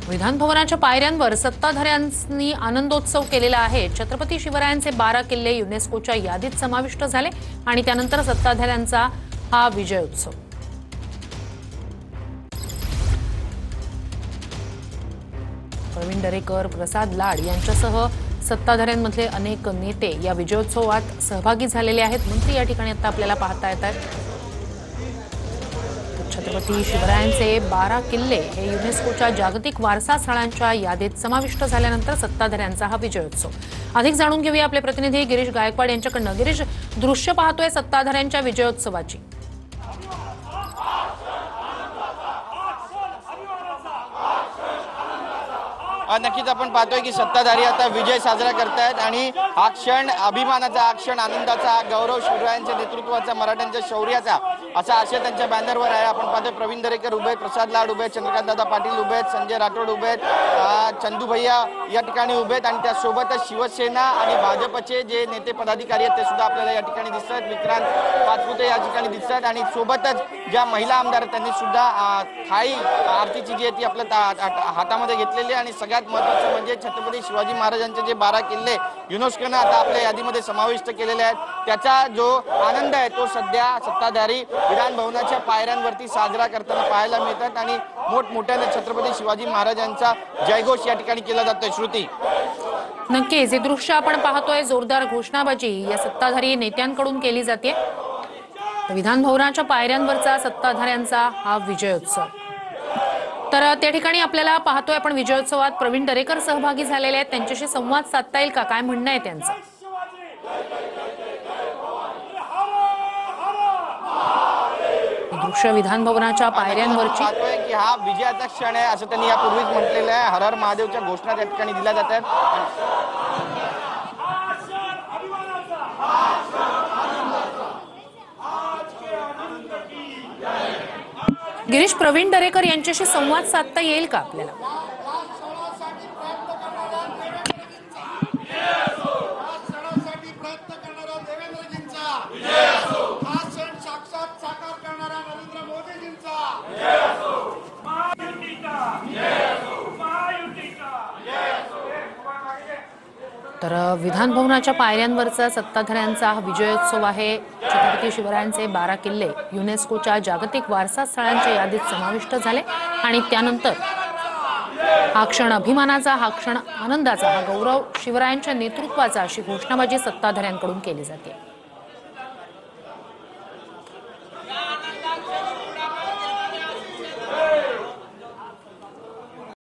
विधान भवनाच्या पायऱ्यांवर सत्ताधाऱ्यांनी आनंदोत्सव केलेला आहे। छत्रपती शिवरायांचे 12 किल्ले युनेस्कोच्या यादीत समाविष्ट झाले आणि त्यानंतर सत्ताधाऱ्यांचा हा विजय उत्सव। प्रवीण दरेकर, प्रसाद लाड यांच्यासह सत्ताधाऱ्यांमधले अनेक नेते या विजयोत्सवात सहभागी झालेले आहेत। मंत्री या ठिकाणी आता आपल्याला पाहता येतात। छत्रपती शिवरायांचे 12 किल्ले हे युनेस्कोच्या जागतिक वारसा स्थळांच्या यादीत समाविष्ट झाल्यानंतर सत्ताधाऱ्यांचा हा विजयोत्सव। अधिक जाणून घेऊया आपले प्रतिनिधी गिरीश गायकवाड यांच्याकडून। गिरीश, दृश्य पाहतोय सत्ताधाऱ्यांच्या विजयोत्सवाची। नक्कीच आपण पाहतोय की सत्ताधारी आता विजय साजरा करतायत आणि हा क्षण अभिमानाचा, हा क्षण आनंदाचा, हा गौरव शिवरायांच्या नेतृत्वाचा, मराठ्यांच्या शौर्याचा असा आशय त्यांच्या बॅनरवर आहे। आपण पाहतोय प्रवीण दरेकर उभे आहेत, प्रसाद लाड उभे आहेत, चंद्रकांतदादा पाटील उभे आहेत, संजय राठोड उभे आहेत, चंदू भैया या ठिकाणी उभे आहेत आणि त्यासोबतच शिवसेना आणि भाजपचे जे नेते पदाधिकारी आहेत ते सुद्धा आपल्याला या ठिकाणी दिसत आहेत। विक्रांत पाचपुते या ठिकाणी दिसत आहेत आणि सोबतच ज्या महिला आमदार आहेत त्यांनी सुद्धा थाळी आरतीची जी आहे ती आपल्या हातामध्ये घेतलेली आहे। आणि सगळ्यात महत्त्वाचं म्हणजे छत्रपती शिवाजी महाराजांचे जे 12 किल्ले युनेस्कोने आता आपल्या यादीमध्ये समाविष्ट केलेले आहेत त्याचा जो आनंद आहे तो सध्या सत्ताधारी विधान भवनाच्या पायऱ्यांवरती साजरा करताना पाहायला मिळतात आणि मोठमोठ्याने छत्रपती शिवाजी महाराजांचा जयघोष या ठिकाणी केला जातोय। श्रुती, नक्कीच हे दृश्य आपण पाहतोय। जोरदार घोषणाबाजी या सत्ताधारी नेत्यांकडून केली जाते। विधान भवनाच्या पायऱ्यांवरचा सत्ताधाऱ्यांचा हा विजयोत्सव। तर त्या ठिकाणी आपल्याला पाहतोय आपण विजयोत्सवात प्रवीण दरेकर सहभागी झालेले आहेत। त्यांच्याशी संवाद साधता येईल का, काय म्हणणं आहे त्यांचं? दृश्य विधान भवनाच्या पायऱ्यांवरची पाहतोय की हा विजयाचा क्षण आहे असं त्यांनी यापूर्वीच म्हटलेलं आहे। हर हर महादेवच्या घोषणा त्या ठिकाणी दिल्या जातात। गिरीश, प्रवीण दरेकर यांच्याशी संवाद साधता येईल का आपल्याला? तर विधान भवनाच्या पायऱ्यांवरचा सत्ताधाऱ्यांचा हा विजयोत्सव आहे। छत्रपती शिवरायांचे 12 किल्ले युनेस्कोच्या जागतिक वारसा स्थळांच्या यादीत समाविष्ट झाले आणि त्यानंतर हा क्षण अभिमानाचा, हा क्षण आनंदाचा, हा गौरव शिवरायांच्या नेतृत्वाचा अशी घोषणाबाजी सत्ताधाऱ्यांकडून केली जाते।